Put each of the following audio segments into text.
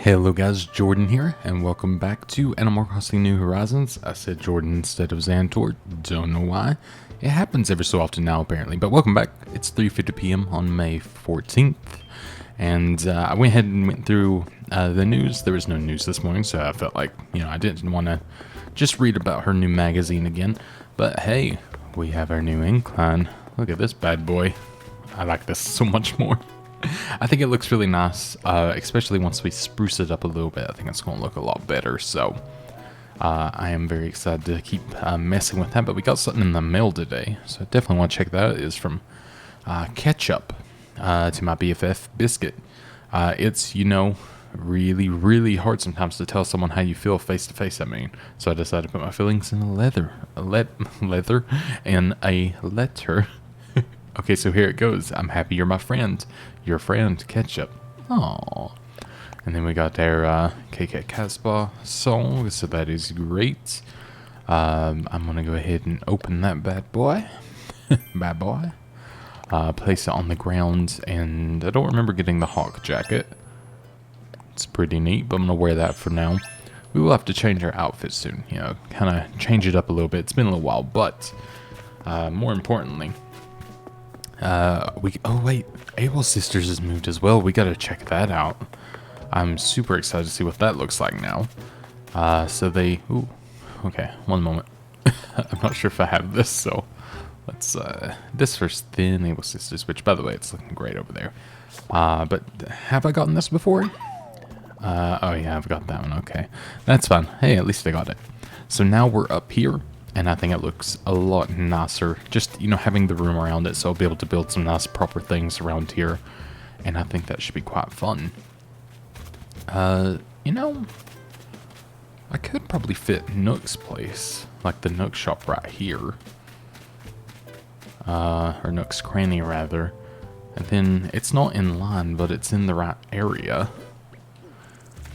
Hello guys, Jordan here, and welcome back to Animal Crossing New Horizons. I said Jordan instead of Zanitor, don't know why. It happens every so often now apparently, but welcome back. It's 3:50 p.m. on May 14th, and I went ahead and went through the news. There was no news this morning, so I felt like, I didn't want to just read about her new magazine again. But hey, we have our new incline. Look at this bad boy. I like this so much more. I think it looks really nice, especially once we spruce it up a little bit. I think it's going to look a lot better, so I am very excited to keep messing with that. But we got something in the mail today, so I definitely want to check that out. It is from Ketchup to my BFF Biscuit. It's, really, really hard sometimes to tell someone how you feel face to face, so I decided to put my feelings in a leather and a letter. Okay, so here it goes. I'm happy you're my friend. Your friend, Ketchup. Aww. And then we got our KK Casbah song, so that is great. I'm going to go ahead and open that bad boy. Bad boy. Place it on the ground, and I don't remember getting the hawk jacket. It's pretty neat, but I'm going to wear that for now. We will have to change our outfit soon, kind of change it up a little bit. It's been a little while, but more importantly... oh wait, Abel Sisters has moved as well. We gotta check that out. I'm super excited to see what that looks like now. Okay, one moment. I'm not sure if I have this, so let's, this first, then Abel Sisters, which by the way, it's looking great over there. But have I gotten this before? Oh yeah, I've got that one, okay. That's fine. Hey, at least I got it. So now we're up here. And I think it looks a lot nicer, just, having the room around it, so I'll be able to build some nice proper things around here. And I think that should be quite fun. I could probably fit Nook's place, like the Nook shop right here. Or Nook's cranny, rather. And then, it's not in line, but it's in the right area.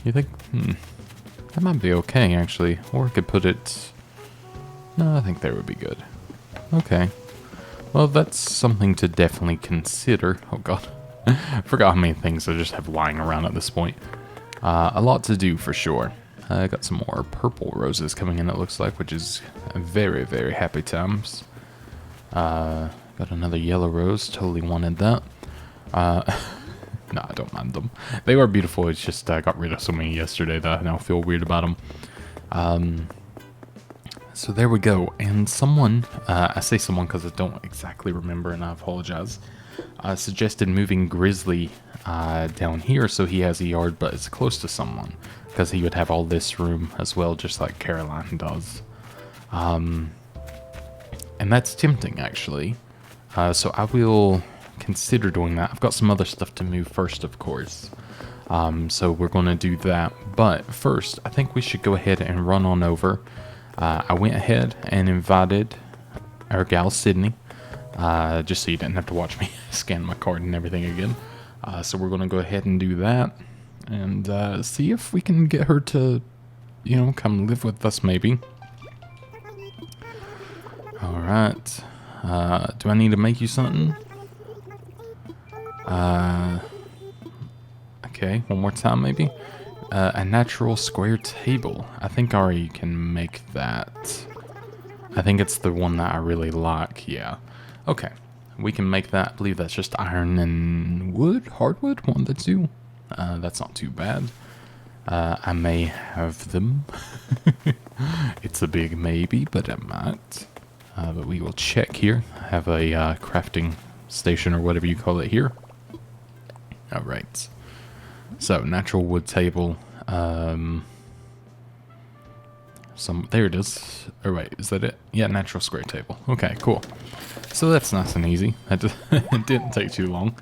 You think, that might be okay, actually. Or I could put it... No, I think that would be good. Okay. Well, that's something to definitely consider. Oh god. I forgot how many things I just have lying around at this point. A lot to do for sure. I got some more purple roses coming in, it looks like, which is very, very happy times. Got another yellow rose. Totally wanted that. No, I don't mind them. They are beautiful. It's just I got rid of so many yesterday that I now feel weird about them. So there we go, and someone, I say someone because I don't exactly remember and I apologize, suggested moving Grizzly down here so he has a yard but it's close to someone, because he would have all this room as well, just like Caroline does. And that's tempting actually, so I will consider doing that. I've got some other stuff to move first, of course. So we're going to do that, but first I think we should go ahead and run on over. I went ahead and invited our gal Sydney, just so you didn't have to watch me scan my card and everything again. So we're going to go ahead and do that and see if we can get her to, come live with us maybe. Alright. Do I need to make you something? Okay, one more time maybe. A natural square table. I think Ari can make that. I think it's the one that I really like, yeah. Okay, we can make that. I believe that's just iron and wood, hardwood, one of the two. That's not too bad. I may have them. It's a big maybe, but I might. But we will check here. I have a crafting station or whatever you call it here. Alright. So, natural wood table, there it is. Oh wait, is that it? Yeah, natural square table. Okay, cool. So that's nice and easy. It didn't take too long.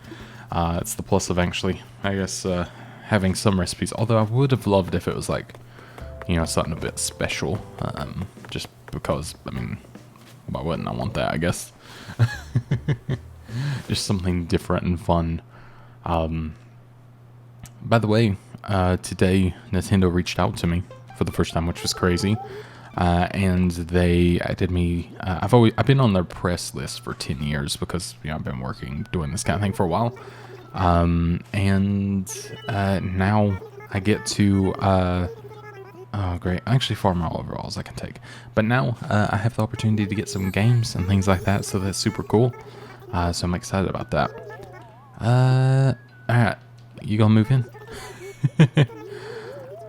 It's the plus of actually, I guess, having some recipes. Although I would have loved if it was like, something a bit special. Just because, why wouldn't I want that, I guess? Just something different and fun. By the way, today Nintendo reached out to me for the first time, which was crazy, and they did me. I've been on their press list for 10 years because I've been doing this kind of thing for a while, and now I get to, oh great, I actually farm all overalls I can take. But now, I have the opportunity to get some games and things like that, so that's super cool. So I'm excited about that. Alright, you gonna move in?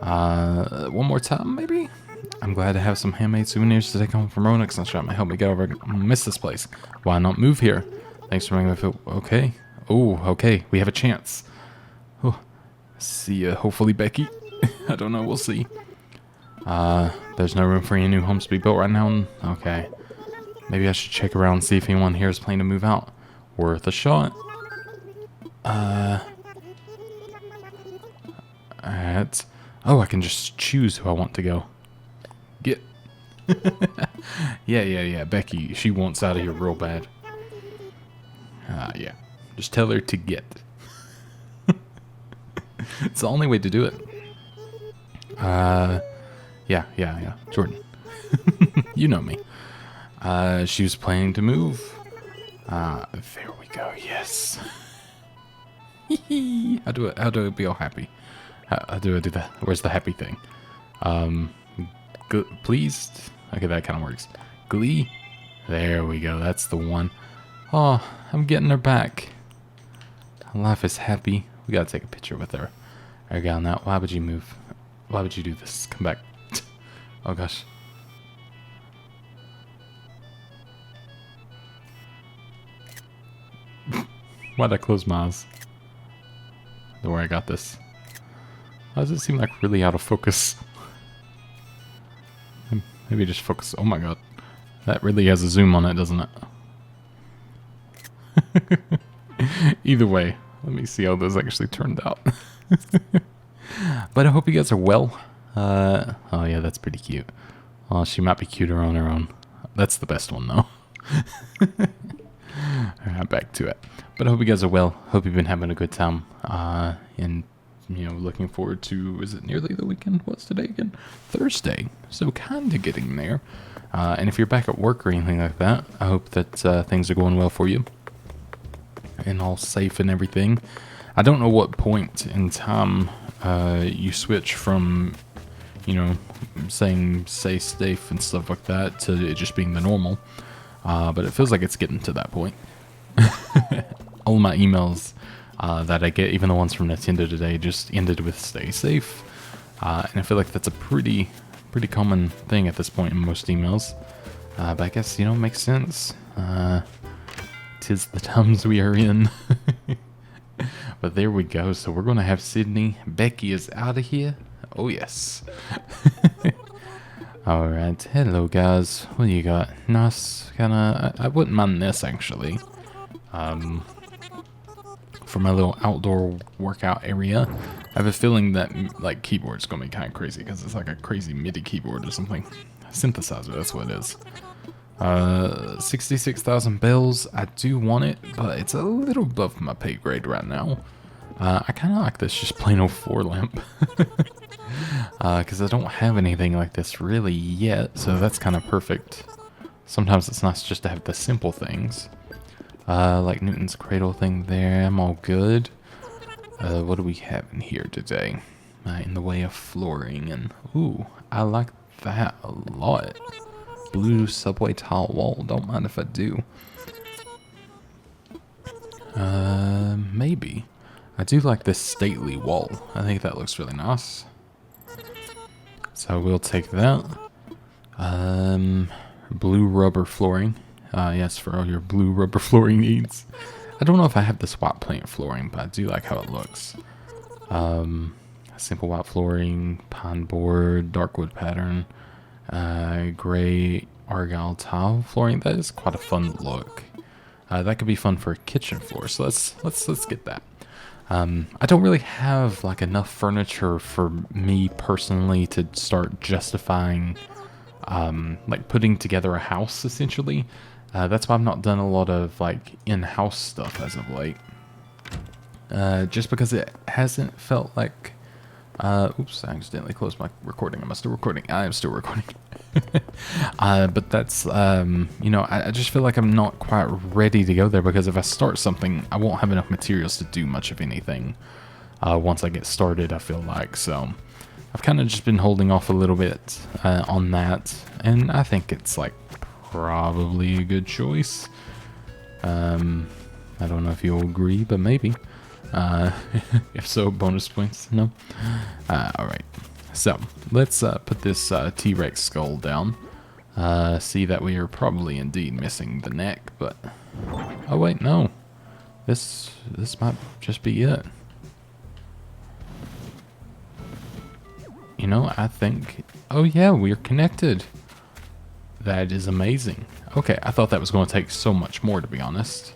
One more time, maybe? I'm glad to have some handmade souvenirs to take home from Ronix and might help me get over. I'm gonna miss this place. Why not move here? Thanks for making me feel okay. Oh, okay, we have a chance. Oh, see ya, hopefully, Becky. I don't know, we'll see. There's no room for any new homes to be built right now. Okay. Maybe I should check around and see if anyone here is planning to move out. Worth a shot. Alright. Oh, I can just choose who I want to go. Get. Yeah. Becky, she wants out of here real bad. Yeah. Just tell her to get. It's the only way to do it. Yeah. Jordan. You know me. She was planning to move. There we go. Yes. How do I be all happy? How do I do that? Where's the happy thing? Pleased? Okay, that kind of works. Glee? There we go. That's the one. Oh, I'm getting her back. Life is happy. We gotta take a picture with her. Alright, gal, now, why would you move? Why would you do this? Come back. Oh, gosh. Why'd I close my eyes? Don't worry, I got this. Why does it seem like really out of focus? Maybe just focus. Oh my god. That really has a zoom on it, doesn't it? Either way, let me see how those actually turned out. But I hope you guys are well. Oh yeah, that's pretty cute. Oh, she might be cuter on her own. That's the best one though. Alright, back to it. But I hope you guys are well. Hope you've been having a good time. And, you know, looking forward to, is it nearly the weekend? What's today again? Thursday. So kind of getting there. And if you're back at work or anything like that, I hope that things are going well for you. And all safe and everything. I don't know what point in time you switch from, you know, saying stay safe and stuff like that to it just being the normal. But it feels like it's getting to that point. All my emails that I get, even the ones from Nintendo today, just ended with stay safe. And I feel like that's a pretty common thing at this point in most emails. But I guess, you know, it makes sense. 'Tis the times we are in. But there we go. So we're going to have Sydney. Becky is out of here. Oh, yes. Alright. Hello, guys. What do you got? Nice. I wouldn't mind this, actually. For my little outdoor workout area. I have a feeling that, like, keyboard's going to be kind of crazy. Because it's like a crazy MIDI keyboard or something. Synthesizer, that's what it is. 66,000 bells. I do want it, but it's a little above my pay grade right now. I kind of like this just plain old floor lamp. Because I don't have anything like this really yet, so that's kind of perfect. Sometimes it's nice just to have the simple things. Like Newton's cradle thing there, I'm all good. What do we have in here today? In the way of flooring, and ooh, I like that a lot. Blue subway tile wall, don't mind if I do. Maybe. I do like this stately wall. I think that looks really nice. So we'll take that. Blue rubber flooring. Yes, for all your blue rubber flooring needs. I don't know if I have this white plant flooring, but I do like how it looks. Simple white flooring, pine board, dark wood pattern, gray argyle tile flooring. That is quite a fun look. That could be fun for a kitchen floor. So let's get that. I don't really have like enough furniture for me personally to start justifying like putting together a house essentially. That's why I've not done a lot of like in-house stuff as of late. Just because it hasn't felt like oops, I accidentally closed my recording. Am I still recording? I am still recording. But that's, you know, I just feel like I'm not quite ready to go there because if I start something, I won't have enough materials to do much of anything. once I get started, I feel like. So I've kind of just been holding off a little bit on that, and I think it's like probably a good choice. I don't know if you'll agree, but maybe. If so, bonus points. No? Alright. So, let's put this T-Rex skull down. See that we are probably indeed missing the neck, but... Oh wait, no. This might just be it. You know, I think... Oh yeah, we're connected. That is amazing. Okay, I thought that was going to take so much more, to be honest.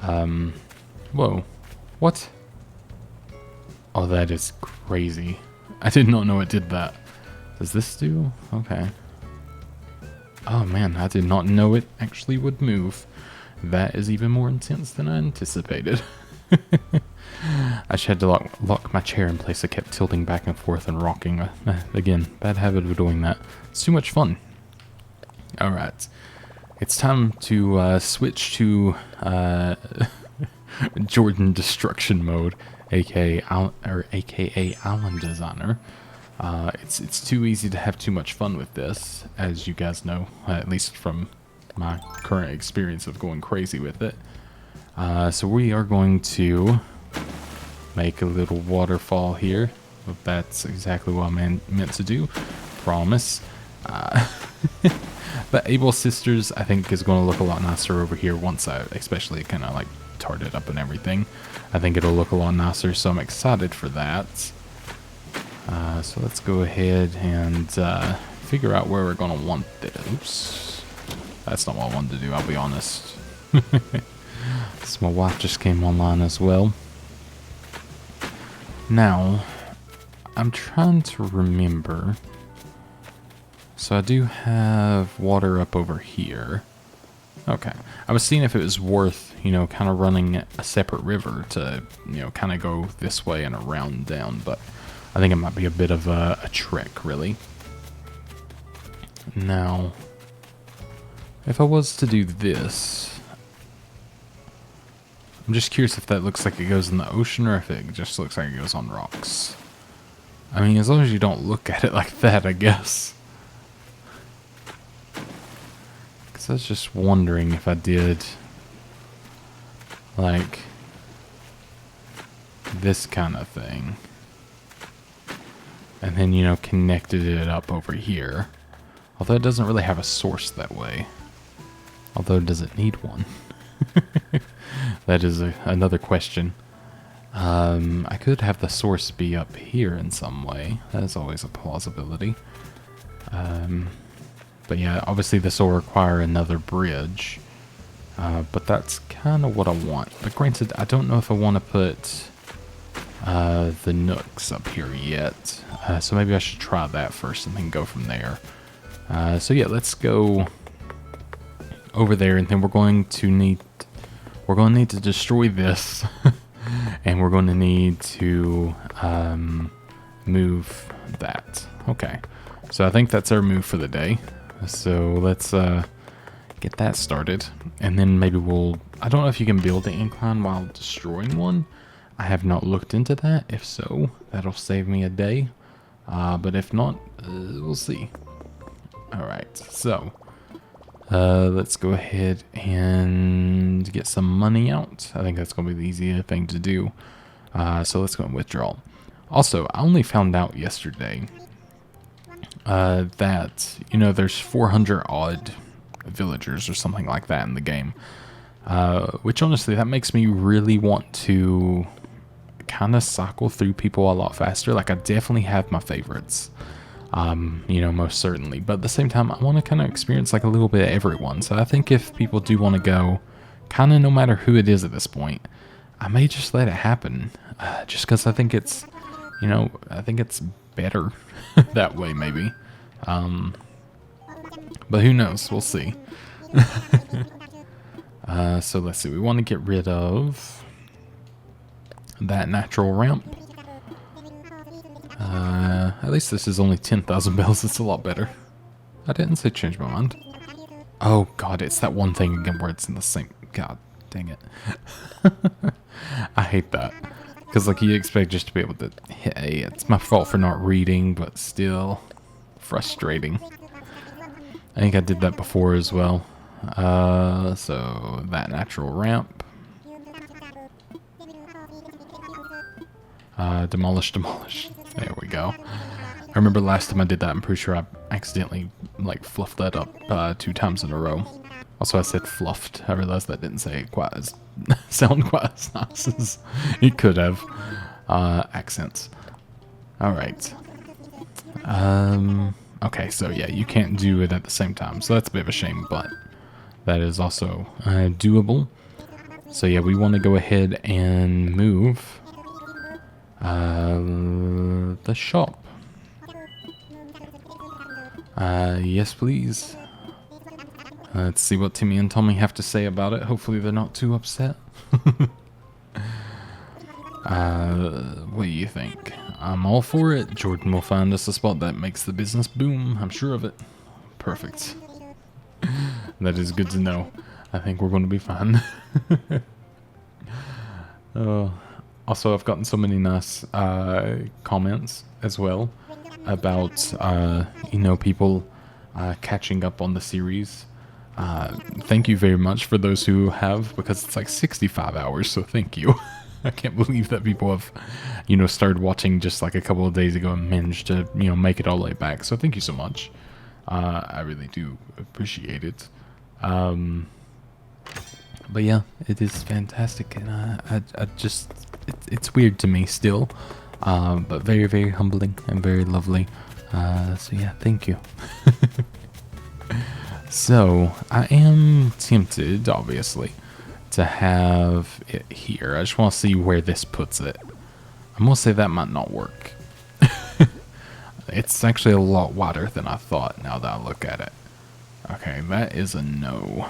Whoa. What? Oh, that is crazy. I did not know it did that. Does this do? Okay. Oh man, I did not know it actually would move. That is even more intense than I anticipated. I just had to lock my chair in place. I kept tilting back and forth and rocking. Again, bad habit of doing that. It's too much fun. Alright. It's time to switch to Jordan Destruction Mode, aka Island Designer. It's too easy to have too much fun with this, as you guys know, at least from my current experience of going crazy with it. So we are going to make a little waterfall here. That's exactly what I meant to do. Promise. But Able Sisters, I think, is going to look a lot nicer over here once I especially kind of like tart it up and everything. I think it'll look a lot nicer, so I'm excited for that. So let's go ahead and figure out where we're going to want this. Oops. That's not what I wanted to do, I'll be honest. So my wife just came online as well. Now, I'm trying to remember. So I do have water up over here. Okay. I was seeing if it was worth, you know, kind of running a separate river to, you know, kind of go this way and around down, but I think it might be a bit of a trick, really. Now, if I was to do this, I'm just curious if that looks like it goes in the ocean or if it just looks like it goes on rocks. I mean, as long as you don't look at it like that, I guess. Because I was just wondering if I did, like, this kind of thing. And then, you know, connected it up over here. Although it doesn't really have a source that way. Although, does it need one? That is another question. I could have the source be up here in some way. That is always a plausibility. But yeah, obviously this will require another bridge. But that's kind of what I want. But granted, I don't know if I want to put the nooks up here yet. So maybe I should try that first and then go from there. So yeah, let's go over there, and then we're going to need to destroy this. And we're going to need to move that. Okay. So I think that's our move for the day. So let's get that started. And then maybe I don't know if you can build the incline while destroying one. I have not looked into that. If so, that'll save me a day. But if not, we'll see. Alright, so let's go ahead and get some money out. I think that's going to be the easier thing to do. So let's go and withdraw. Also, I only found out yesterday that, you know, there's 400 odd villagers or something like that in the game. Which honestly, that makes me really want to kind of cycle through people a lot faster. Like, I definitely have my favorites. You know, most certainly. But at the same time, I want to kind of experience like a little bit of everyone. So I think if people do want to go, kind of no matter who it is at this point, I may just let it happen. Just because I think it's, you know, I think it's better that way maybe. But who knows? We'll see. So let's see. We want to get rid of that natural ramp. At least this is only 10,000 bells. It's a lot better. I didn't say change my mind. Oh god, it's that one thing again where it's in the same... God dang it. I hate that. Because, like, you expect just to be able to... Hey, it's my fault for not reading, but still frustrating. I think I did that before as well. So, that natural ramp. Demolish, demolish. There we go. I remember last time I did that, I'm pretty sure I accidentally, like, fluffed that up 2 times in a row. Also, I said fluffed. I realized that didn't say quite as... sound quite as nice as it could have. Accents. Alright. Okay, so yeah, you can't do it at the same time, so that's a bit of a shame, but that is also doable. So yeah, we want to go ahead and move the shop. Yes, please. Let's see what Timmy and Tommy have to say about it. Hopefully they're not too upset. What do you think? I'm all for it. Jordan will find us a spot that makes the business boom. I'm sure of it. Perfect. That is good to know. I think we're going to be fine. Also, I've gotten so many nice comments as well about, you know, people catching up on the series. Thank you very much for those who have, because it's like 65 hours, so thank you. I can't believe that people have, you know, started watching just like a couple of days ago and managed to, you know, make it all the way back. So thank you so much. I really do appreciate it. But yeah, it is fantastic, and I just, it's weird to me still, but very, very humbling and very lovely. So yeah, thank you. So, I am tempted, obviously, to have it here. I just want to see where this puts it. I'm going to say that might not work. It's actually a lot wider than I thought now that I look at it. Okay, that is a no.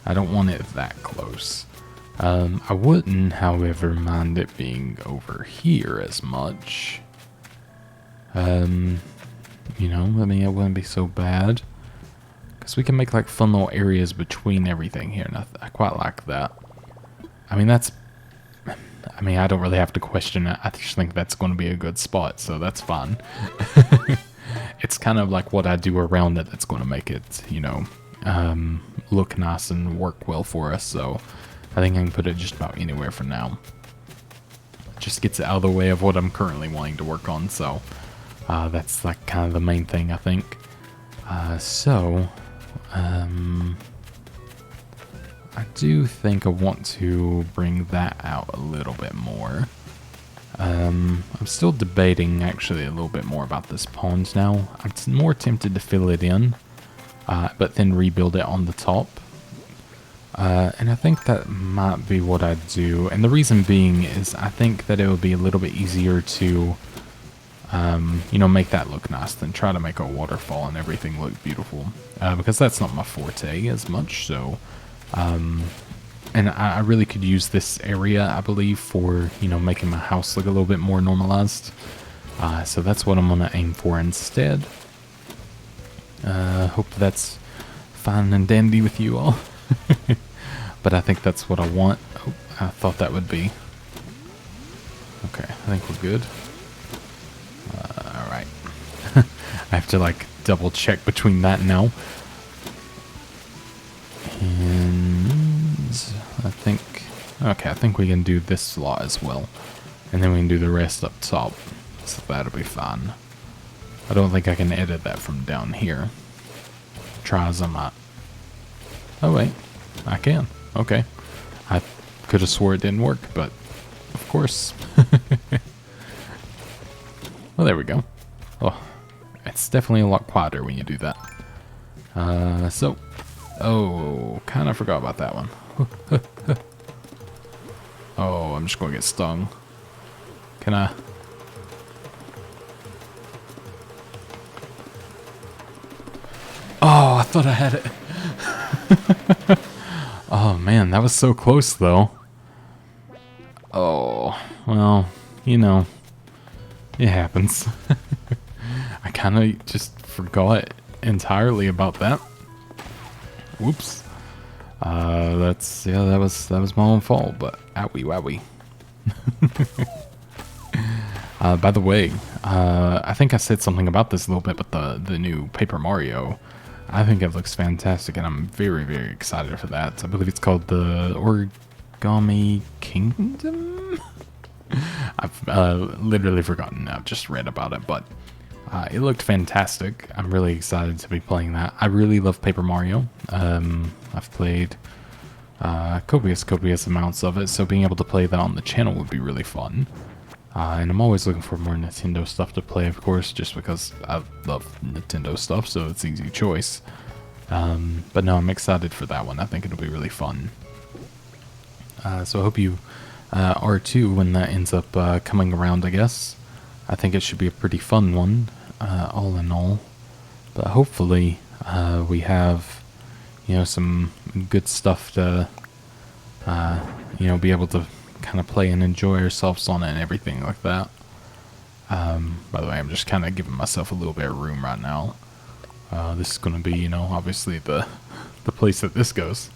I don't want it that close. I wouldn't, however, mind it being over here as much. You know, I mean, it wouldn't be so bad. Because we can make like fun little areas between everything here, and I quite like that. I mean, I don't really have to question it. I just think that's going to be a good spot, so that's fine. It's kind of like what I do around it that's going to make it, you know, look nice and work well for us. So I think I can put it just about anywhere for now. It just gets it out of the way of what I'm currently wanting to work on, so that's like kind of the main thing, I think. I do think I want to bring that out a little bit more. I'm still debating actually a little bit more about this pond now. I'm more tempted to fill it in, but then rebuild it on the top. And I think that might be what I do. And the reason being is I think that it would be a little bit easier to, you know, make that look nice than try to make a waterfall and everything look beautiful. Because that's not my forte as much, so... and I really could use this area, I believe, for, you know, making my house look a little bit more normalized. So that's what I'm going to aim for instead. Hope that's fine and dandy with you all. But I think that's what I want. Oh, I thought that would be. Okay, I think we're good. Alright. I have to, like, double check between that now. And I think, okay, I think we can do this slot as well. And then we can do the rest up top. So that'll be fun. I don't think I can edit that from down here. Try as I might. Oh wait, I can. Okay. I could have swore it didn't work, but of course. Well, there we go. Oh, it's definitely a lot quieter when you do that. Oh, kind of forgot about that one. Oh, I'm just going to get stung. Can I? Oh, I thought I had it. Oh, man, that was so close, though. Oh, well, you know, it happens. I kind of just forgot entirely about that. Whoops. That was my own fault, but owie wowie. By the way, I think I said something about this a little bit, but the new Paper Mario, I think it looks fantastic, and I'm very, very excited for that. I believe it's called the Origami Kingdom? I've literally forgotten. I've just read about it, but it looked fantastic. I'm really excited to be playing that. I really love Paper Mario. I've played copious amounts of it, so being able to play that on the channel would be really fun. And I'm always looking for more Nintendo stuff to play, of course, just because I love Nintendo stuff, so it's an easy choice. But no, I'm excited for that one. I think it'll be really fun. So I hope you are too when that ends up coming around, I guess. I think it should be a pretty fun one, all in all. But hopefully we have, some good stuff to, be able to kind of play and enjoy ourselves on it and everything like that. By the way, I'm just kind of giving myself a little bit of room right now. This is going to be, obviously the place that this goes,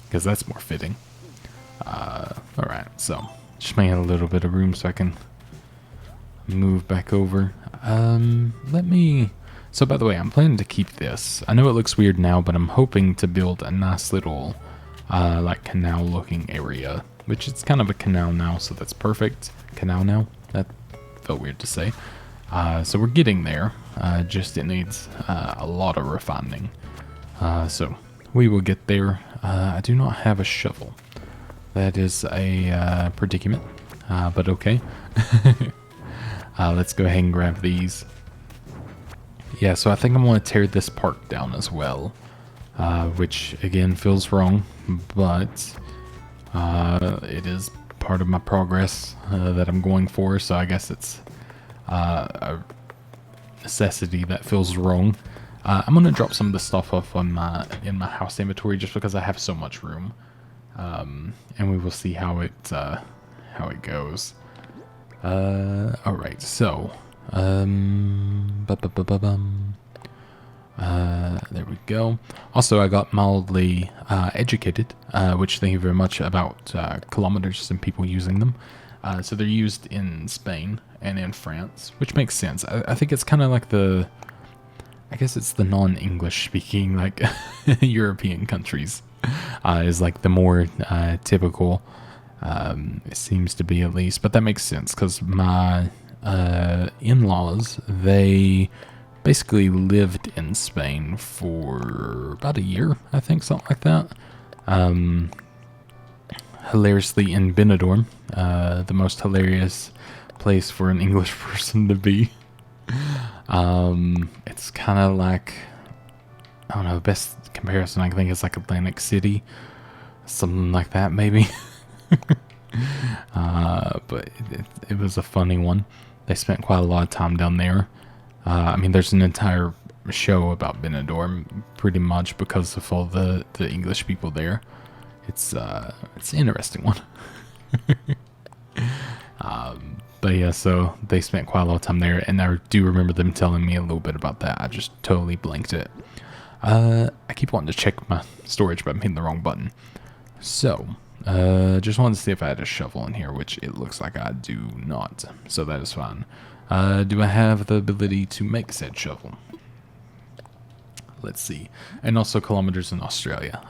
because that's more fitting. Alright, so just making a little bit of room so I can move back over. So by the way, I'm planning to keep this. I know it looks weird now, but I'm hoping to build a nice little, like canal looking area, which is kind of a canal now, so that's perfect. Canal now? That felt weird to say. So we're getting there, just it needs a lot of refining. So we will get there. I do not have a shovel. That is a predicament, but okay. Let's go ahead and grab these. Yeah, so I think I'm going to tear this park down as well, which again feels wrong, but it is part of my progress that I'm going for, so I guess it's a necessity that feels wrong. I'm going to drop some of the stuff off on in my house inventory just because I have so much room, and we will see how it goes. Alright, so there we go. Also, I got mildly educated, which thank you very much, about kilometers and people using them. So they're used in Spain and in France, which makes sense. I think it's kind of like I guess it's the non-English speaking, like, European countries, is like the more typical, it seems to be at least. But that makes sense, because my in-laws, they basically lived in Spain for about a year, I think, something like that. Hilariously in Benidorm, the most hilarious place for an English person to be. It's kind of like, I don't know, the best comparison I can think is like Atlantic City, something like that maybe. But it was a funny one. They spent quite a lot of time down there. I mean, there's an entire show about Benidorm, pretty much because of all the English people there. It's an interesting one. But yeah, so they spent quite a lot of time there, and I do remember them telling me a little bit about that. I just totally blanked it. I keep wanting to check my storage, but I'm hitting the wrong button. So, just wanted to see if I had a shovel in here, which it looks like I do not. So that is fine. Do I have the ability to make said shovel? Let's see. And also kilometers in Australia,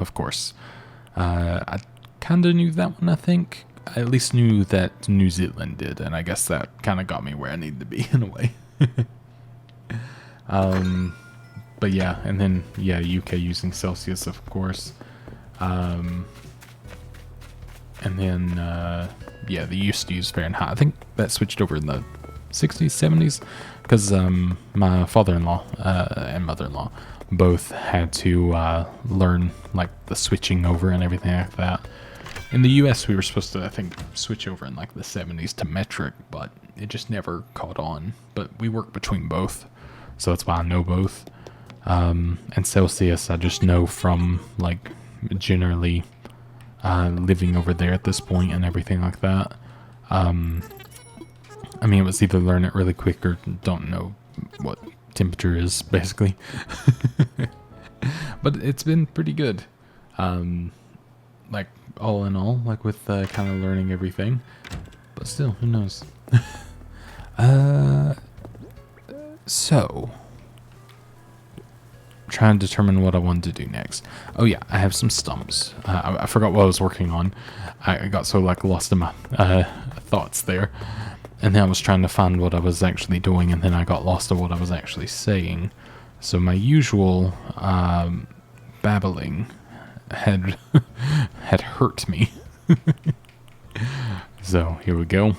of course. I kind of knew that one, I think. I at least knew that New Zealand did, and I guess that kind of got me where I needed to be, in a way. But yeah, and then, yeah, UK using Celsius, of course. And then, yeah, they used to use Fahrenheit. I think that switched over in the 60s, 70s, because my father-in-law and mother-in-law both had to learn, like, the switching over and everything like that. In the US, we were supposed to, I think, switch over in, like, the 70s to metric, but it just never caught on. But we work between both, so that's why I know both. And Celsius, I just know from, like, generally living over there at this point and everything like that. I mean, it was either learn it really quick or don't know what temperature is, basically. But it's been pretty good. like, all in all, like, with kind of learning everything. But still, who knows? So, trying to determine what I wanted to do next. Oh yeah, I have some stumps. I forgot what I was working on. I got so like lost in my thoughts there, and then I was trying to find what I was actually doing, and then I got lost in what I was actually saying. So my usual babbling had had hurt me. So here we go.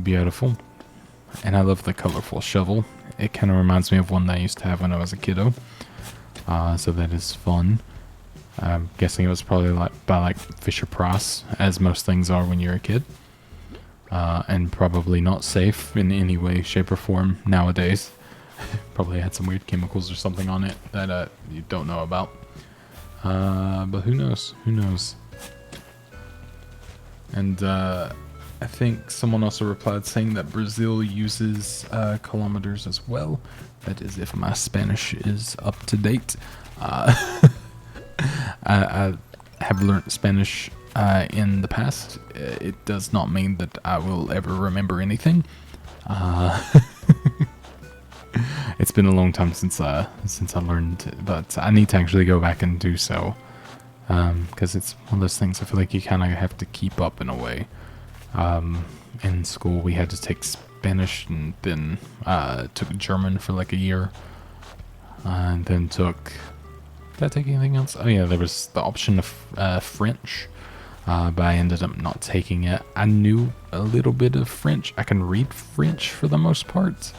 Beautiful. And I love the colorful shovel. It kind of reminds me of one that I used to have when I was a kiddo. So that is fun. I'm guessing it was probably by like Fisher-Price, as most things are when you're a kid. And probably not safe in any way, shape, or form nowadays. Probably had some weird chemicals or something on it that you don't know about. But who knows? Who knows? And I think someone also replied saying that Brazil uses kilometers as well. That is if my Spanish is up to date. I have learned Spanish in the past. It does not mean that I will ever remember anything. It's been a long time since I learned, but I need to actually go back and do so. Because it's one of those things I feel like you kind of have to keep up in a way. In school we had to take Spanish, and then took German for like a year, and then took... Did I take anything else? Oh yeah, there was the option of French, but I ended up not taking it. I knew a little bit of French. I can read French for the most part,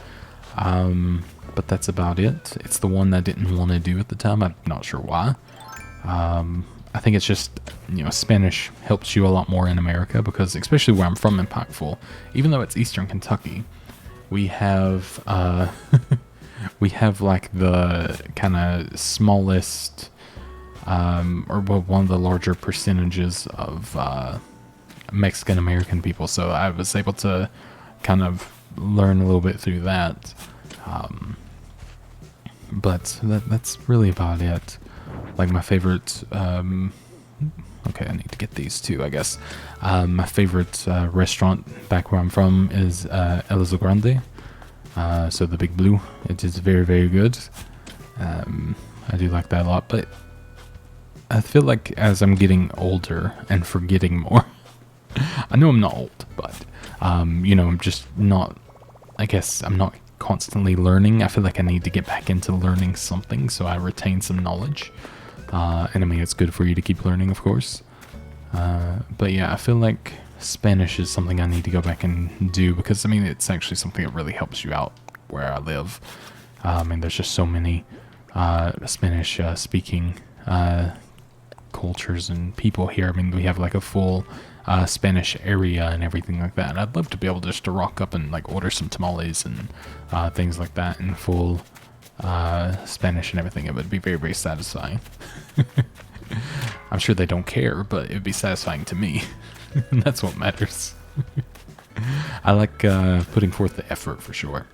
but that's about it. It's the one I didn't want to do at the time. I'm not sure why. I think it's just, Spanish helps you a lot more in America, because especially where I'm from in Pikeville, even though it's Eastern Kentucky, we have we have like the kind of smallest or one of the larger percentages of Mexican American people. So I was able to kind of learn a little bit through that. But that's really about it. Like my favorite, okay, I need to get these too, I guess. My favorite restaurant back where I'm from is El Grande. So the Big Blue. It is very, very good. I do like that a lot, but I feel like as I'm getting older and forgetting more, I know I'm not old, but, I'm just not, I guess I'm not constantly learning. I feel like I need to get back into learning something so I retain some knowledge. And I mean, it's good for you to keep learning, of course. But yeah, I feel like Spanish is something I need to go back and do, because I mean, it's actually something that really helps you out where I live. And there's just so many Spanish speaking cultures and people here. I mean, we have like a full Spanish area and everything like that. And I'd love to be able just to rock up and like order some tamales and things like that in full Spanish and everything. It would be very, very satisfying. I'm sure they don't care, but it would be satisfying to me. And that's what matters. I like putting forth the effort for sure.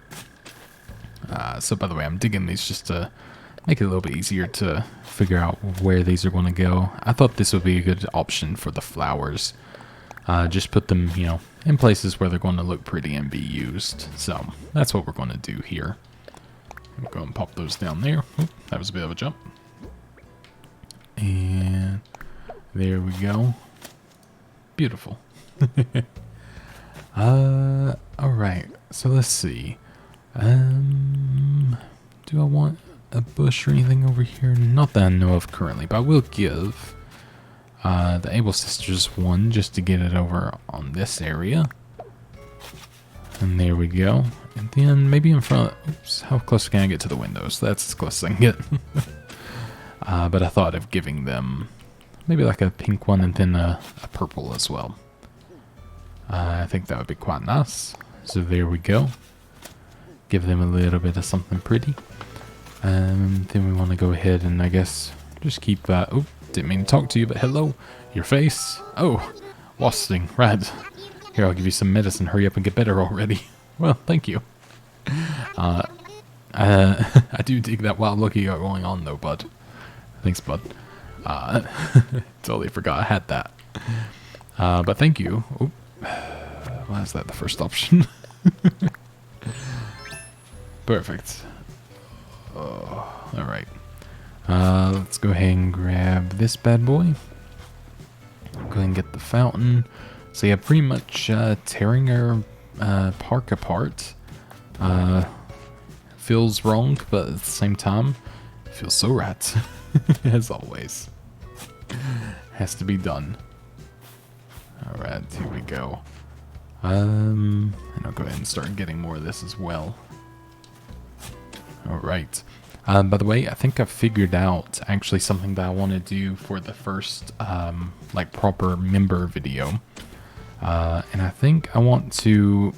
So by the way, I'm digging these just to make it a little bit easier to figure out where these are going to go. I thought this would be a good option for the flowers. Just put them, in places where they're going to look pretty and be used. So that's what we're going to do here. I'll go and pop those down there. Oop, that was a bit of a jump. And there we go. Beautiful. Alright, so let's see. Do I want a bush or anything over here? Not that I know of currently, but I will give the Able Sisters one just to get it over on this area. And there we go. And then maybe in front, oops, how close can I get to the windows? That's as close as I can get. But I thought of giving them maybe like a pink one and then a purple as well. I think that would be quite nice. So there we go. Give them a little bit of something pretty. Then we want to go ahead and I guess just keep, oh, didn't mean to talk to you, but hello, your face. Oh, wasting, right. Here, I'll give you some medicine. Hurry up and get better already. Well, thank you. I do dig that wild look you got going on though, bud. Thanks, bud. Totally forgot I had that. But thank you. Oop. Why is that the first option? Perfect. Oh, alright. Let's go ahead and grab this bad boy. Go ahead and get the fountain. So yeah, pretty much tearing our park apart. Feels wrong, but at the same time, feels so right. As always. Has to be done. Alright, here we go. And I'll go ahead and start getting more of this as well. Alright. By the way, I think I figured out actually something that I want to do for the first, like, proper member video. And I think I want to,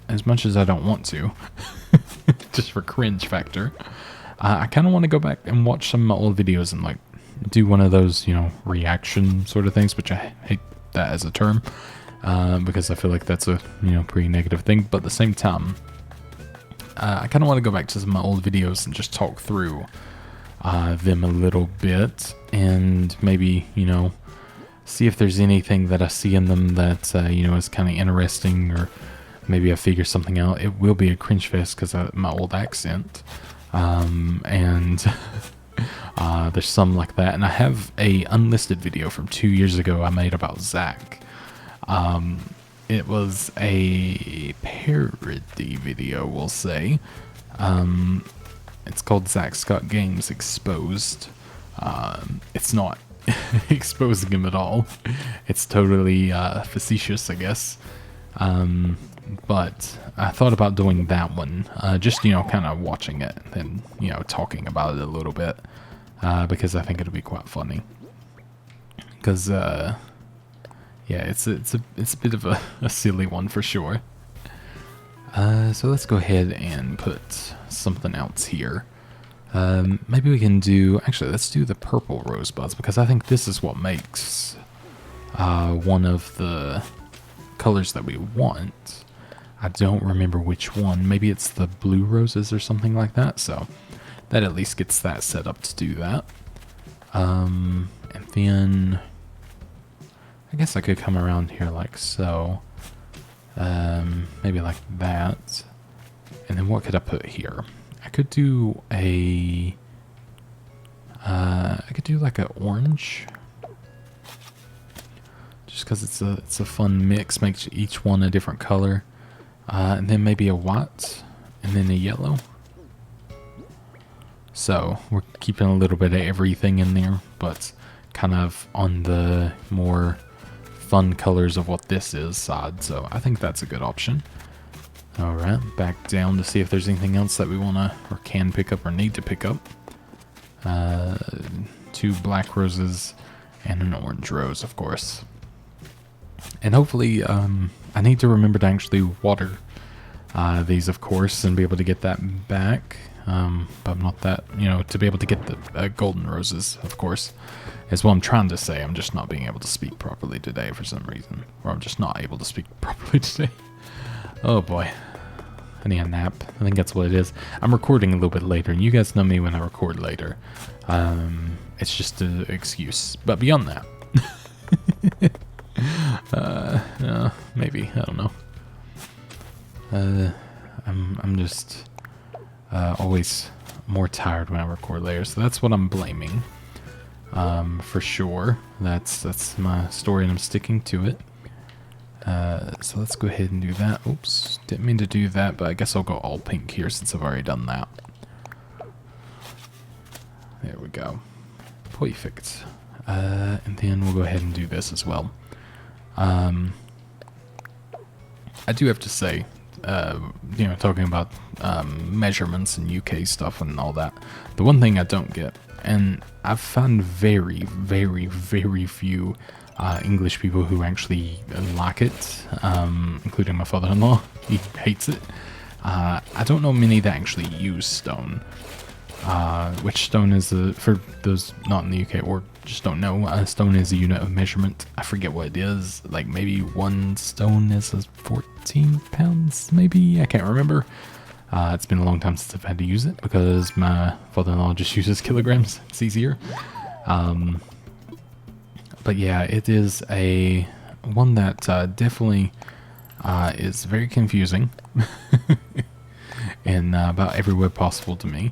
as much as I don't want to, just for cringe factor, I kind of want to go back and watch some of my old videos and, like, do one of those, you know, reaction sort of things, which I hate that as a term, because I feel like that's a, you know, pretty negative thing, but at the same time, I kind of want to go back to some of my old videos and just talk through them a little bit, and maybe, you know, see if there's anything that I see in them that, you know, is kind of interesting, or maybe I figure something out. It will be a cringe fest because of my old accent, and there's some like that. And I have a unlisted video from 2 years ago I made about Zach. It was a parody video, we'll say. It's called Zach Scott Games Exposed. It's not exposing him at all. It's totally facetious, I guess. But I thought about doing that one, just, you know, kind of watching it and, you know, talking about it a little bit, because I think it'll be quite funny. Because, yeah, it's a bit of a silly one for sure. So let's go ahead and put something else here. Maybe we can do, actually, let's do the purple rosebuds, because I think this is what makes one of the colors that we want. I don't remember which one. Maybe it's the blue roses or something like that. So that at least gets that set up to do that. And then I guess I could come around here like so. Maybe like that. And then what could I put here? I could do a I could do like an orange, just because it's a fun mix, makes each one a different color. And then maybe a white, and then a yellow. So we're keeping a little bit of everything in there, but kind of on the more fun colors of what this is side. So I think that's a good option. Alright, back down to see if there's anything else that we want to or can pick up or need to pick up. 2 black roses and an orange rose, of course. And hopefully, I need to remember to actually water these, of course, and be able to get that back. But I'm not that, you know, to be able to get the golden roses, of course, is what I'm trying to say. I'm just not being able to speak properly today for some reason. Or I'm just not able to speak properly today. Oh boy. I need a nap. I think that's what it is. I'm recording a little bit later, and you guys know me when I record later. It's just an excuse. But beyond that... maybe, I don't know. I'm just always more tired when I record later, so that's what I'm blaming. For sure. That's my story, and I'm sticking to it. So let's go ahead and do that. Oops, didn't mean to do that, but I guess I'll go all pink here since I've already done that. There we go. Perfect. And then we'll go ahead and do this as well. I do have to say, you know, talking about measurements and UK stuff and all that, the one thing I don't get, and I've found very, very, very few English people who actually like it, including my father-in-law. He hates it. I don't know many that actually use stone. Which stone is for those not in the UK or just don't know, stone is a unit of measurement. I forget what it is. Like maybe 1 stone is 14 pounds, maybe? I can't remember. It's been a long time since I've had to use it because my father-in-law just uses kilograms. It's easier. But yeah, it is a one that definitely is very confusing in about every way possible to me.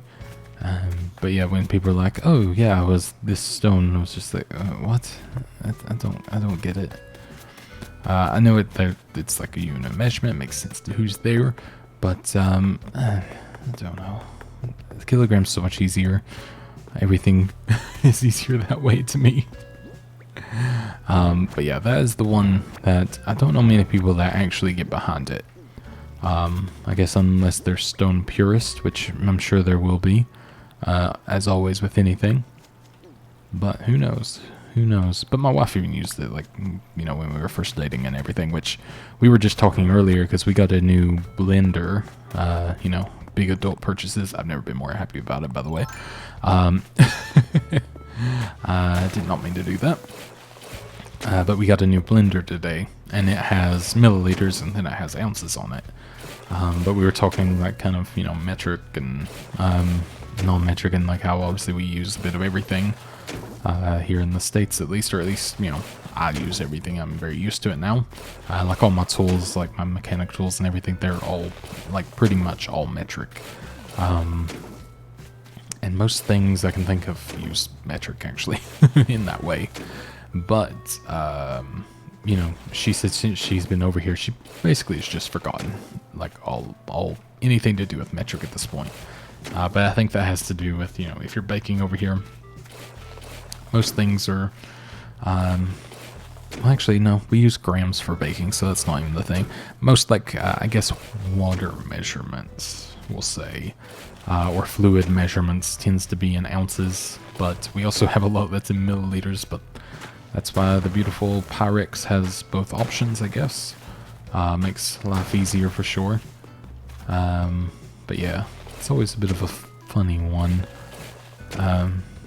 But yeah, when people are like, "Oh yeah, I was this stone," I was just like, "What? I don't get it." I know it's like a unit of measurement, makes sense to who's there, but I don't know. The kilogram's so much easier. Everything is easier that way to me. But yeah, that is the one that I don't know many people that actually get behind it. I guess unless they're stone purist, which I'm sure there will be, as always with anything. But who knows? Who knows? But my wife even used it, like, you know, when we were first dating and everything, which we were just talking earlier because we got a new blender, you know, big adult purchases. I've never been more happy about it, by the way. I did not mean to do that. But we got a new blender today, and it has milliliters and then it has ounces on it. But we were talking like kind of, you know, metric and non-metric, and like how obviously we use a bit of everything here in the States, at least, or at least, you know, I use everything. I'm very used to it now. Like all my tools, like my mechanic tools and everything, they're all like pretty much all metric. And most things I can think of use metric actually in that way. But, you know, she said since she's been over here, she basically has just forgotten, like, all anything to do with metric at this point. But I think that has to do with, you know, if you're baking over here, most things are, well, actually, no, we use grams for baking, so that's not even the thing. Most, like, I guess, water measurements, we'll say, or fluid measurements tends to be in ounces, but we also have a lot that's in milliliters, but that's why the beautiful Pyrex has both options, I guess. Makes life easier for sure. But yeah, it's always a bit of a funny one.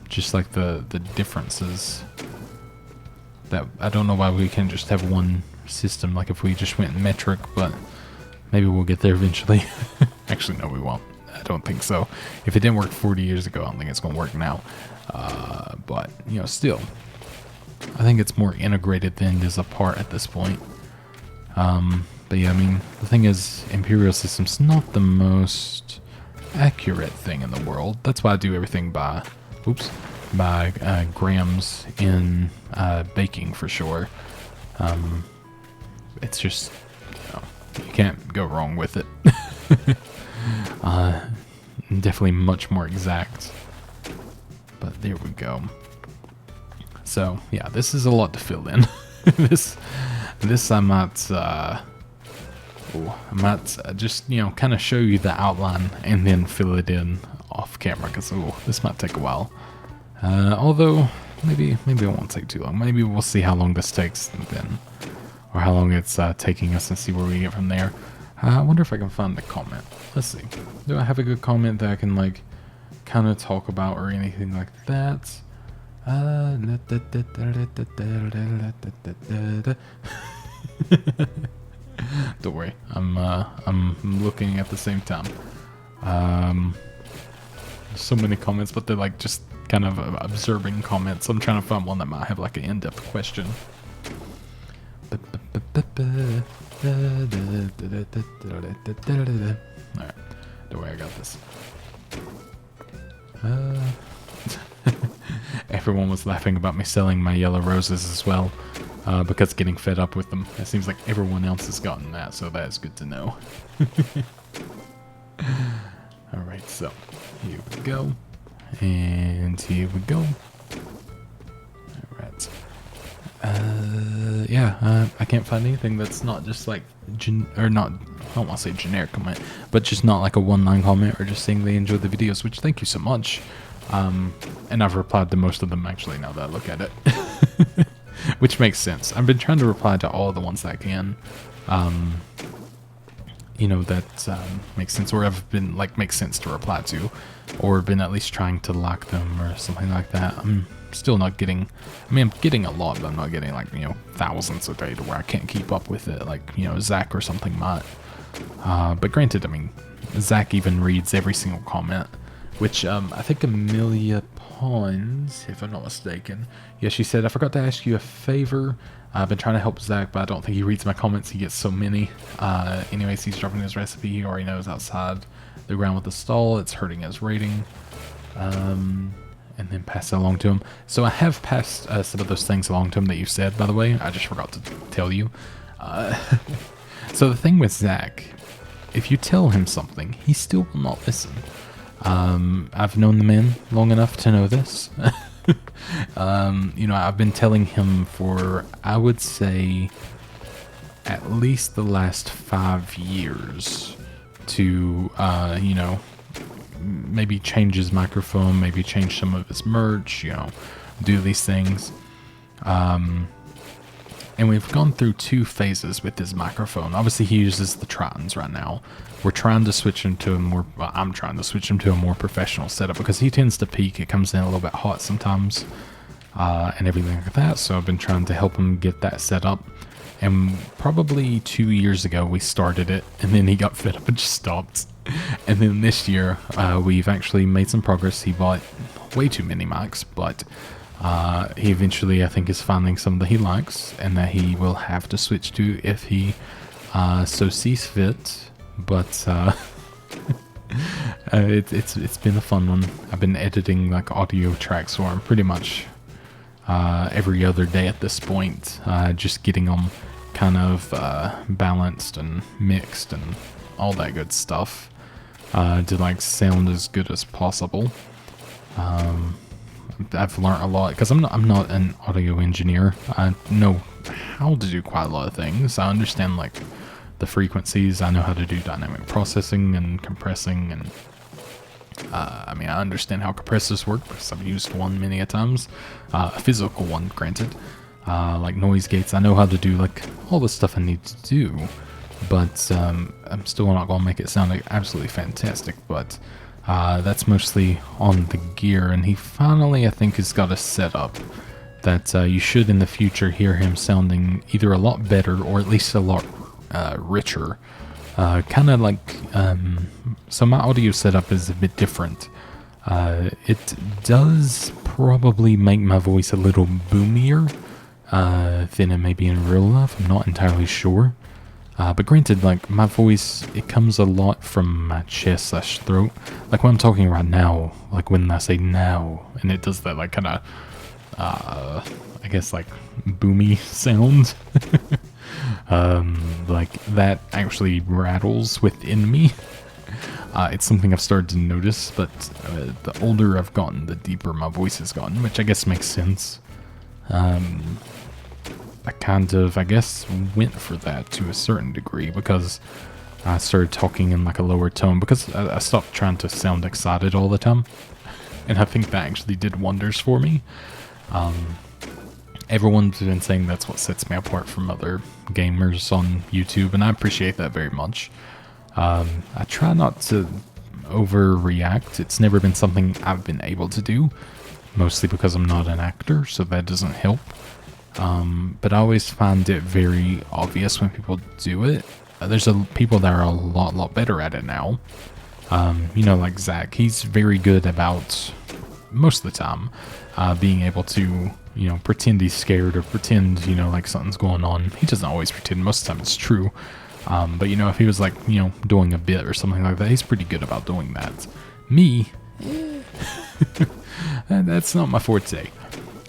Just like the differences. That I don't know why we can't just have one system, like if we just went metric, but maybe we'll get there eventually. Actually, no, we won't. I don't think so. If it didn't work 40 years ago, I don't think it's going to work now. But, you know, still, I think it's more integrated than it is apart at this point. But yeah, I mean, the thing is, Imperial System's not the most accurate thing in the world. That's why I do everything by, grams in baking for sure. It's just, you know, you can't go wrong with it. Definitely much more exact. But there we go. So yeah, this is a lot to fill in. this I might just, you know, kind of show you the outline and then fill it in off camera, because this might take a while. Although maybe it won't take too long. Maybe we'll see how long this takes then, or how long it's taking us, and see where we get from there. I wonder if I can find the comment. Let's see. Do I have a good comment that I can like kind of talk about or anything like that? Don't worry, I'm looking at the same time. So many comments, but they're like just kind of observing comments. I'm trying to find one that might have like an in-depth question. Alright, don't worry, I got this. Everyone was laughing about me selling my yellow roses as well, because getting fed up with them. It seems like everyone else has gotten that, so that is good to know. Alright, so here we go. And here we go. Alright. Yeah, I can't find anything that's not just like, I don't want to say generic comment, but just not like a one-line comment or just saying they enjoyed the videos, which thank you so much. And I've replied to most of them actually now that I look at it. Which makes sense. I've been trying to reply to all the ones that I can. You know, that makes sense, or have been like makes sense to reply to, or been at least trying to like them or something like that. I'm still not getting, I mean, I'm getting a lot, but I'm not getting like, you know, thousands a day to where I can't keep up with it, like, you know, Zach or something might. But granted, I mean, Zach even reads every single comment, which I think Amelia Pons, if I'm not mistaken. Yeah, she said, I forgot to ask you a favor. I've been trying to help Zach, but I don't think he reads my comments. He gets so many. Anyways, he's dropping his recipe. He already knows outside the ground with the stall. It's hurting his rating. And then pass it along to him. So I have passed some of those things along to him that you said, by the way. I just forgot to tell you. So the thing with Zach, if you tell him something, he still will not listen. I've known the man long enough to know this. I've been telling him for, I would say, at least the last 5 years to, maybe change his microphone, maybe change some of his merch, do these things. And we've gone through 2 phases with his microphone. Obviously, he uses the Tritons right now. We're trying to switch him to I'm trying to switch him to a more professional setup because he tends to peak. It comes in a little bit hot sometimes, and everything like that. So I've been trying to help him get that set up. And probably 2 years ago, we started it, and then he got fed up and just stopped. And then this year, we've actually made some progress. He bought way too many mics, but he eventually, I think, is finding some that he likes, and that he will have to switch to if he so sees fit. But it's been a fun one. I've been editing like audio tracks for him pretty much every other day at this point, just getting them kind of balanced and mixed and all that good stuff to like sound as good as possible. I've learned a lot because I'm not an audio engineer. I know how to do quite a lot of things. I understand like the frequencies. I know how to do dynamic processing and compressing, and I understand how compressors work because I've used one many a times, a physical one, granted. Like noise gates. I know how to do like all the stuff I need to do, but I'm still not gonna make it sound like absolutely fantastic. But that's mostly on the gear, and he finally, I think, has got a setup that you should in the future hear him sounding either a lot better or at least a lot richer. Kind of like, so my audio setup is a bit different. It does probably make my voice a little boomier than it may be in real life. I'm not entirely sure. But granted, like, my voice, it comes a lot from my chest/throat. Like, when I'm talking right now, like, when I say now, and it does that, like, kind of, I guess, like, boomy sound. Like, that actually rattles within me. It's something I've started to notice, but the older I've gotten, the deeper my voice has gotten, which I guess makes sense. I kind of, I guess, went for that to a certain degree because I started talking in like a lower tone because I stopped trying to sound excited all the time. And I think that actually did wonders for me. Everyone's been saying that's what sets me apart from other gamers on YouTube, and I appreciate that very much. I try not to overreact. It's never been something I've been able to do, mostly because I'm not an actor, so that doesn't help. But I always find it very obvious when people do it. There's people that are a lot better at it now. Like Zach, he's very good about, most of the time, being able to, pretend he's scared or pretend, like something's going on. He doesn't always pretend. Most of the time it's true. But, if he was like, doing a bit or something like that, he's pretty good about doing that. Me, that's not my forte.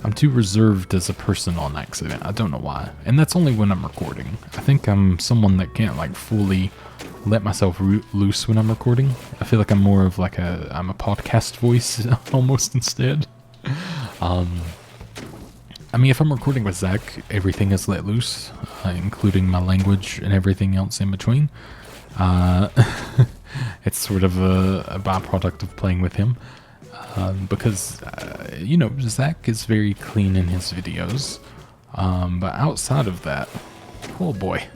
I'm too reserved as a person on accident. I don't know why. And that's only when I'm recording. I think I'm someone that can't like fully let myself loose when I'm recording. I feel like I'm more of like I'm a podcast voice almost instead. If I'm recording with Zach, everything is let loose, including my language and everything else in between. It's sort of a byproduct of playing with him. Because, Zach is very clean in his videos. But outside of that, oh boy.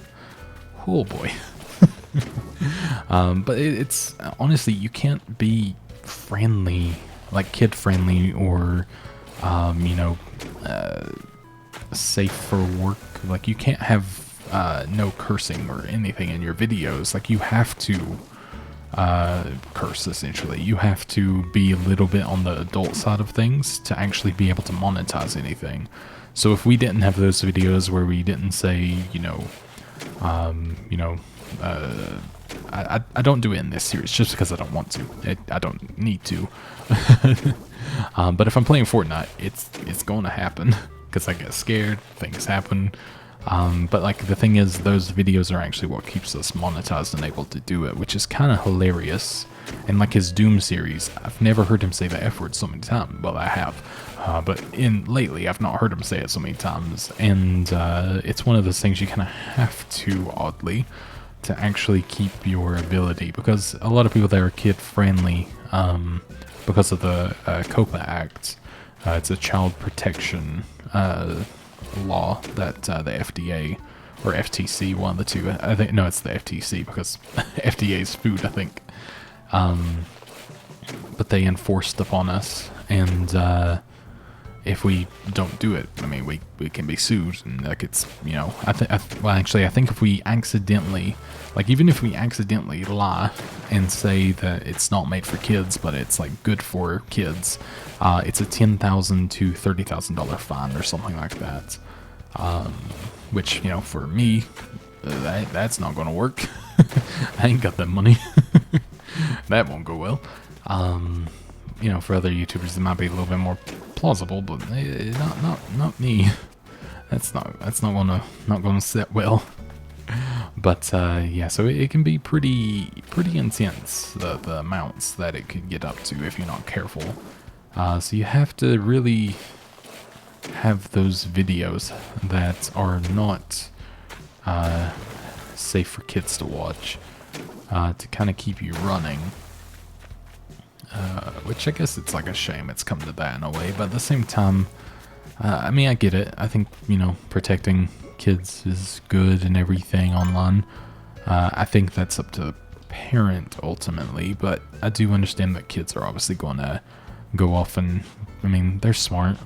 But it's, honestly, you can't be friendly, like kid friendly or, safe for work. Like, you can't have no cursing or anything in your videos. Like, you have to curse, essentially. You have to be a little bit on the adult side of things to actually be able to monetize anything. So if we didn't have those videos where we didn't say, I don't do it in this series just because I don't want to. I don't need to. But if I'm playing Fortnite, it's going to happen because I get scared, things happen. But like the thing is, those videos are actually what keeps us monetized and able to do it, which is kind of hilarious. And like his Doom series, I've never heard him say the F word so many times. Well, I have, but lately I've not heard him say it so many times. And it's one of those things you kind of have to, oddly, to actually keep your ability, because a lot of people that are kid friendly, because of the COPA Act, it's a child protection law that the FDA or FTC, one of the two, I think, no, it's the FTC because FDA is food, I think, but they enforced upon us, and if we don't do it, I mean, we can be sued, and like it's, well, actually, I think if we accidentally, like even if we accidentally lie and say that it's not made for kids, but it's like good for kids, it's a $10,000 to $30,000 fine or something like that. Which, for me, that's not going to work. I ain't got that money. That won't go well. For other YouTubers, it might be a little bit more plausible, but not me. That's not gonna sit well. But yeah, so it can be pretty intense, the amounts that it could get up to if you're not careful. So you have to really have those videos that are not safe for kids to watch, to kind of keep you running. Which I guess it's like a shame it's come to that in a way, but at the same time, I mean, I get it. I think, protecting kids is good and everything online. I think that's up to the parent ultimately, but I do understand that kids are obviously going to go off and, I mean, they're smart,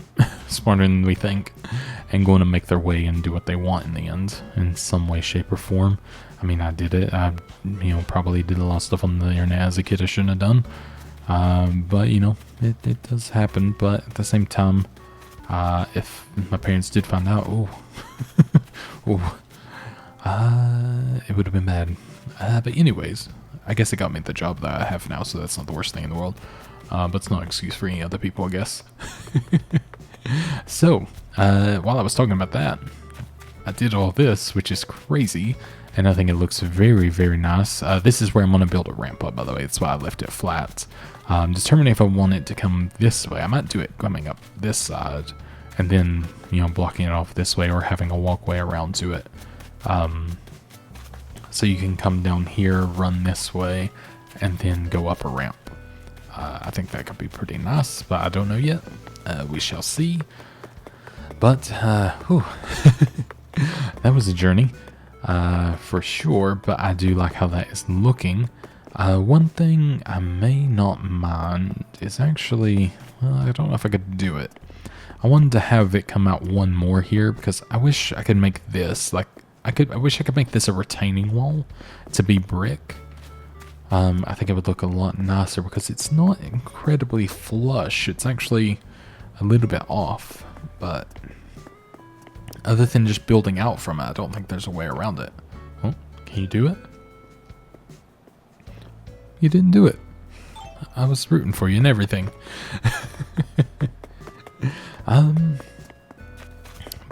smarter than we think, and going to make their way and do what they want in the end, in some way, shape, or form. I mean, I did it. I, probably did a lot of stuff on the internet as a kid I shouldn't have done. But it does happen. But at the same time, if my parents did find out, it would have been bad. But anyways, I guess it got me the job that I have now, so that's not the worst thing in the world. But it's not an excuse for any other people, I guess. So, while I was talking about that, I did all this, which is crazy, and I think it looks very, very nice. This is where I'm going to build a ramp up, by the way. That's why I left it flat. Determining if I want it to come this way. I might do it coming up this side, and then, blocking it off this way, or having a walkway around to it. So you can come down here, run this way, and then go up a ramp. I think that could be pretty nice, but I don't know yet. We shall see. But, whew. That was a journey, for sure, but I do like how that is looking. One thing I may not mind is actually, well, I don't know if I could do it. I wanted to have it come out one more here, because I wish I could make this, like, I wish I could make this a retaining wall to be brick. I think it would look a lot nicer, because it's not incredibly flush. It's actually a little bit off, but other than just building out from it, I don't think there's a way around it. Oh, can you do it? You didn't do it. I was rooting for you and everything. But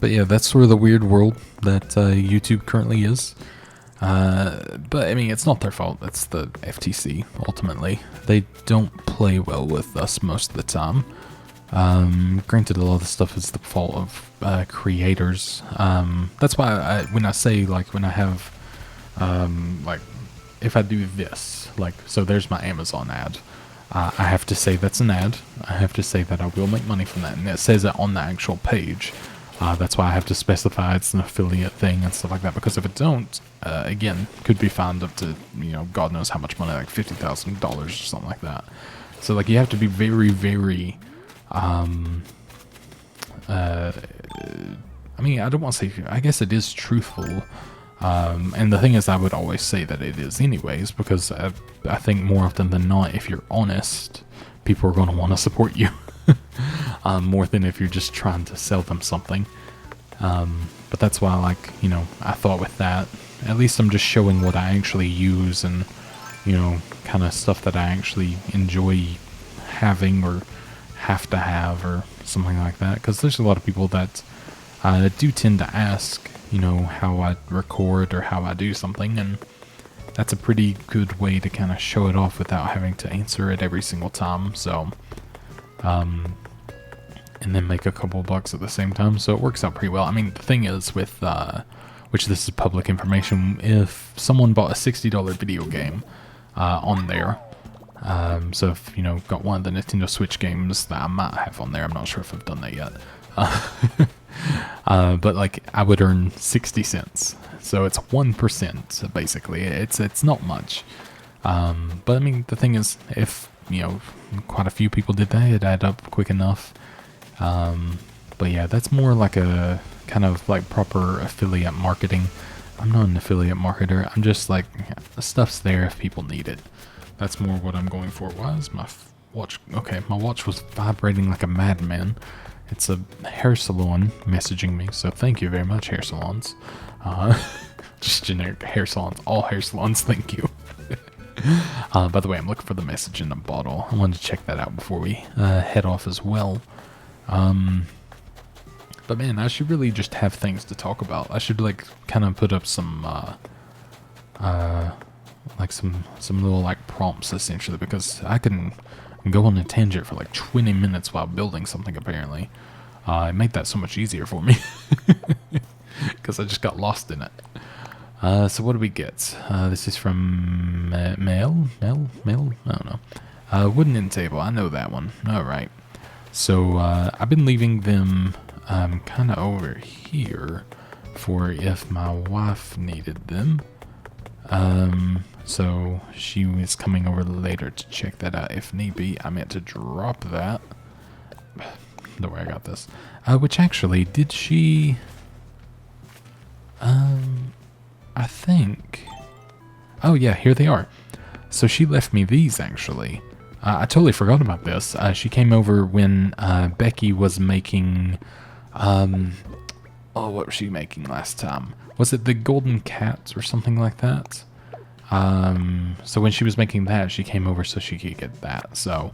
yeah, that's sort of the weird world that YouTube currently is. But I mean, it's not their fault. It's the FTC, ultimately. They don't play well with us most of the time. Granted, a lot of the stuff is the fault of creators. That's why when I say, like, when I have, like, if I do this, like, so there's my Amazon ad. I have to say that's an ad. I have to say that I will make money from that, and it says it on the actual page. That's why I have to specify it's an affiliate thing and stuff like that, because if it don't, again, could be fined up to, God knows how much money, like $50,000 or something like that. So, like, you have to be very, very, I mean, I don't want to say, I guess it is truthful, And the thing is, I would always say that it is anyways, because I think more often than not, if you're honest, people are going to want to support you more than if you're just trying to sell them something. But that's why, like, you know, I thought with that, at least I'm just showing what I actually use and, you know, kind of stuff that I actually enjoy having or have to have or something like that. Because there's a lot of people that do tend to ask, you know, how I record or how I do something, and that's a pretty good way to kind of show it off without having to answer it every single time. So, and then make a couple bucks at the same time, so it works out pretty well. I mean, the thing is with, which this is public information, if someone bought a $60 video game on there, so if, you know, got one of the Nintendo Switch games that I might have on there, I'm not sure if I've done that yet, but like, I would earn 60 cents, so it's 1%, basically. It's not much, but I mean, the thing is, if, you know, quite a few people did that, it'd add up quick enough. But yeah, that's more like a kind of like proper affiliate marketing. I'm not an affiliate marketer. I'm just like, the stuff's there if people need it. That's more what I'm going for. Why is my watch? Okay, my watch was vibrating like a madman. It's a hair salon messaging me, so thank you very much, hair salons. Just generic hair salons. All hair salons, thank you. By the way, I'm looking for the message in the bottle. I wanted to check that out before we head off as well. But man, I should really just have things to talk about. I should like kind of put up some like some little like prompts essentially, because I can go on a tangent for like 20 minutes while building something apparently. It made that so much easier for me because I just got lost in it. So what do we get? This is from Mail? I don't know. Wooden end table. I know that one. All right. So I've been leaving them kind of over here for if my wife needed them. So she was coming over later to check that out if need be. I meant to drop that. Don't worry, I got this. Which actually, did she... I think... Oh yeah, here they are. So she left me these actually. I totally forgot about this. She came over when Becky was making... oh, what was she making last time? Was it the Golden Cats or something like that? So when she was making that, she came over so she could get that. So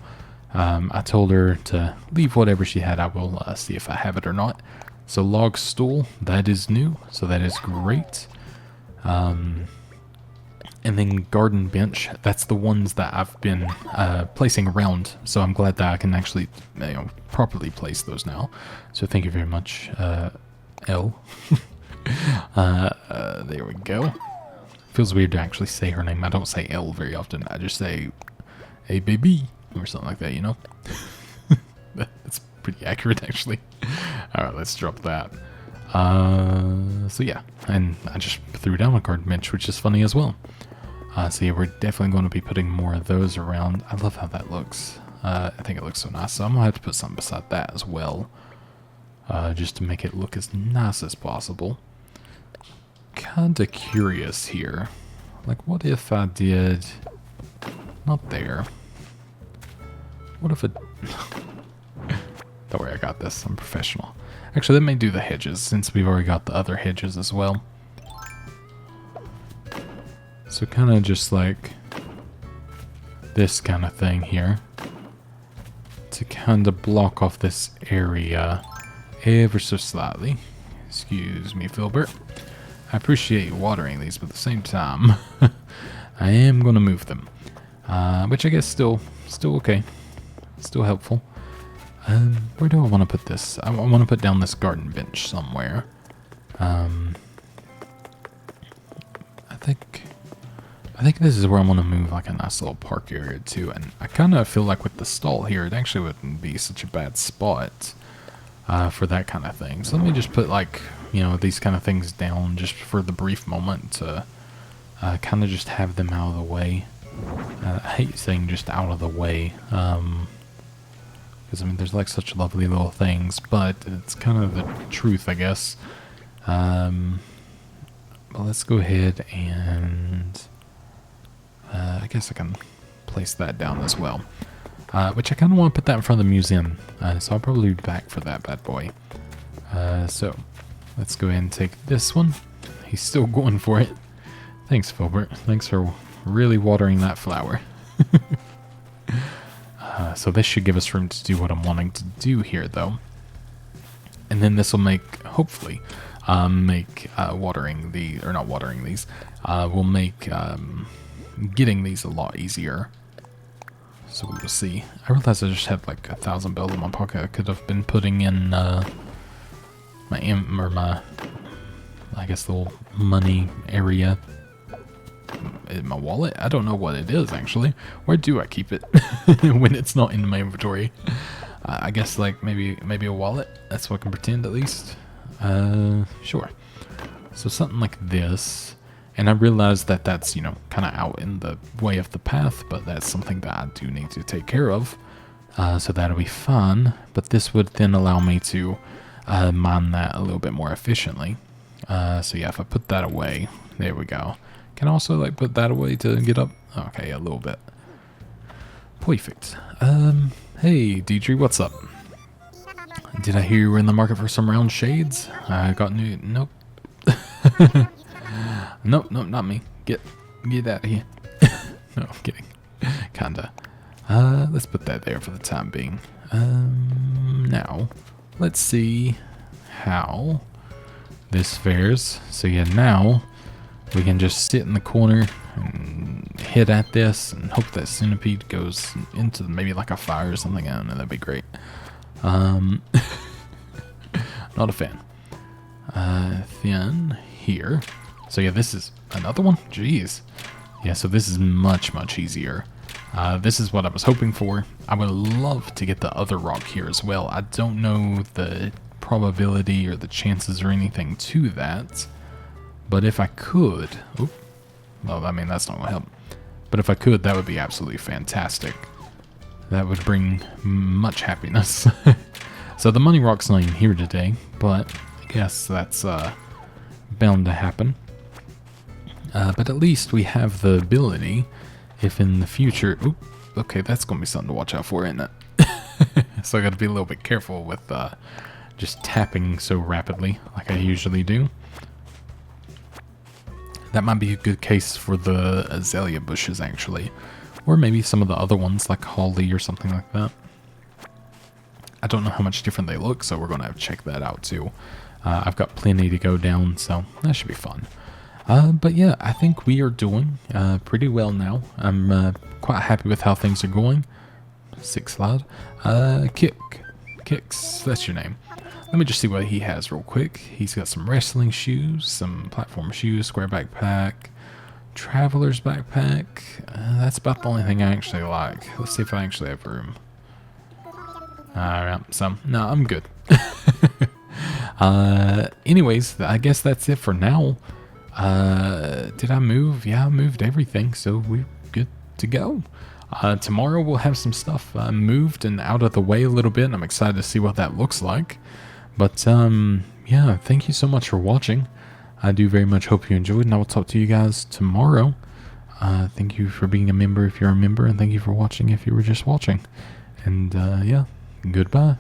I told her to leave whatever she had. I will see if I have it or not. So log stool, that is new. So that is great. And then garden bench, that's the ones that I've been placing around. So I'm glad that I can actually, you know, properly place those now. So thank you very much, L. There we go. Feels weird to actually say her name. I don't say L very often. I just say, hey baby, or something like that, you know? That's pretty accurate actually. Alright, let's drop that. So yeah, and I just threw down a garden bench, which is funny as well. So yeah, we're definitely going to be putting more of those around. I love how that looks. I think it looks so nice. So I'm going to have to put something beside that as well. Just to make it look as nice as possible. Kinda curious here. Like, what if I did... Not there. What if it... Don't worry, I got this. I'm professional. Actually, let me do the hedges, since we've already got the other hedges as well. So kind of just like this kind of thing here to kind of block off this area ever so slightly. Excuse me, Filbert. I appreciate you watering these, but at the same time, I am going to move them. Which I guess still okay. Still helpful. Where do I want to put this? I want to put down this garden bench somewhere. I think this is where I'm going to move like a nice little park area too, and I kind of feel like with the stall here, it actually wouldn't be such a bad spot for that kind of thing. So let me just put like, you know, these kind of things down just for the brief moment to kind of just have them out of the way. I hate saying just out of the way, because I mean there's like such lovely little things, but it's kind of the truth, I guess. But let's go ahead and I guess I can place that down as well. Which I kind of want to put that in front of the museum. So I'll probably be back for that bad boy. So let's go ahead and take this one. He's still going for it. Thanks, Filbert. Thanks for really watering that flower. So this should give us room to do what I'm wanting to do here, though. And then this will make, hopefully, make watering the, or not watering these, will make getting these a lot easier. So we will see. I realized I just had like 1,000 bells in my pocket. I could have been putting in my I guess the little money area in my wallet. I don't know what it is actually. Where do I keep it when it's not in my inventory? I guess like maybe a wallet. That's what I can pretend at least. Sure. So something like this. And I realize that that's, you know, kind of out in the way of the path, but that's something that I do need to take care of. So that'll be fun. But this would then allow me to mine that a little bit more efficiently. So yeah, if I put that away, there we go. Can I also like put that away to get up? Okay, a little bit. Perfect. Hey, Deidre, what's up? Did I hear you were in the market for some round shades? I got new. Nope. Nope, not me. Get out of here. No, I'm kidding. Kinda. Let's put that there for the time being. Now, let's see how this fares. So yeah, now we can just sit in the corner and hit at this and hope that centipede goes into maybe like a fire or something. I don't know, that'd be great. Not a fan. Then here. So yeah, this is another one. Jeez. Yeah, so this is much easier. This is what I was hoping for. I would love to get the other rock here as well. I don't know the probability or the chances or anything to that. But if I could... Oop, well, I mean, that's not going to help. But if I could, that would be absolutely fantastic. That would bring much happiness. So the money rock's not even here today, but I guess that's bound to happen. But at least we have the ability, if in the future... Oop, okay, that's going to be something to watch out for, isn't it? So I got to be a little bit careful with just tapping so rapidly like I usually do. That might be a good case for the azalea bushes, actually. Or maybe some of the other ones, like holly or something like that. I don't know how much different they look, so we're going to have to check that out, too. I've got plenty to go down, so that should be fun. But yeah, I think we are doing pretty well now. I'm quite happy with how things are going. 6 loud. Kicks, that's your name. Let me just see what he has real quick. He's got some wrestling shoes, some platform shoes, square backpack, traveler's backpack. That's about the only thing I actually like. Let's see if I actually have room. Alright, so, no, I'm good. Anyways, I guess that's it for now. Did I move? Yeah, I moved everything, so we're good to go. Tomorrow we'll have some stuff moved and out of the way a little bit, and I'm excited to see what that looks like. But, yeah, thank you so much for watching. I do very much hope you enjoyed, and I will talk to you guys tomorrow. Thank you for being a member if you're a member, and thank you for watching if you were just watching. And, yeah, goodbye.